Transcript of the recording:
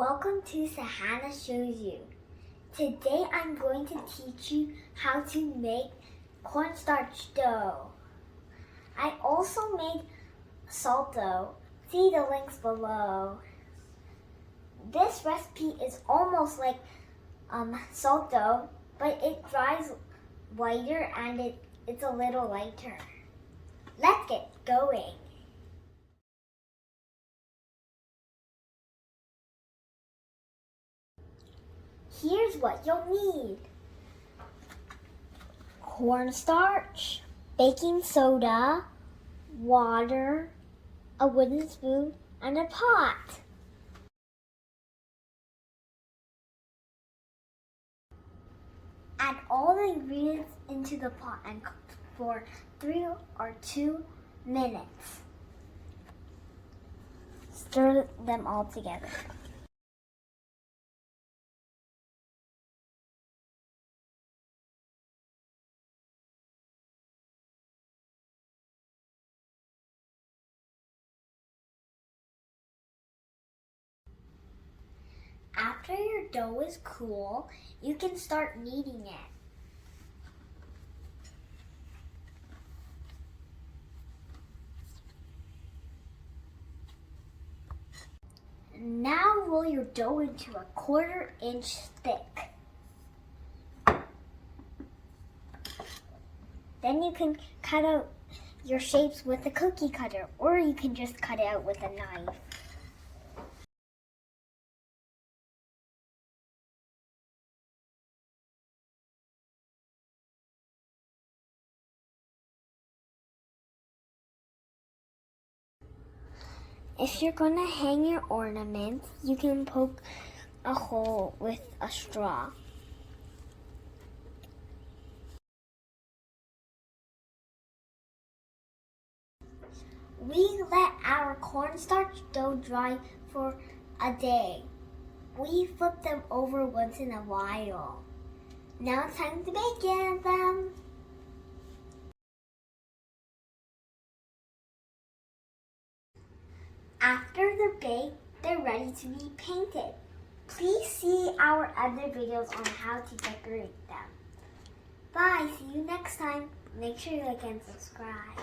Welcome to Sahanna Shows You. Today I'm going to teach you how to make cornstarch dough. I also made salt dough. See the links below. This recipe is almost like salt dough, but it dries whiter and it's a little lighter. Let's get going. Here's what you'll need. Cornstarch, baking soda, water, a wooden spoon, and a pot. Add all the ingredients into the pot and cook for 3 or 2 minutes. Stir them all together. After your dough is cool, you can start kneading it. Now roll your dough into a 1/4 inch thick. Then you can cut out your shapes with a cookie cutter, or you can just cut it out with a knife. If you're going to hang your ornaments, you can poke a hole with a straw. We let our cornstarch dough dry for a day. We flip them over once in a while. Now it's time to bake them. After they're baked, they're ready to be painted. Please see our other videos on how to decorate them. Bye, see you next time. Make sure you like and subscribe.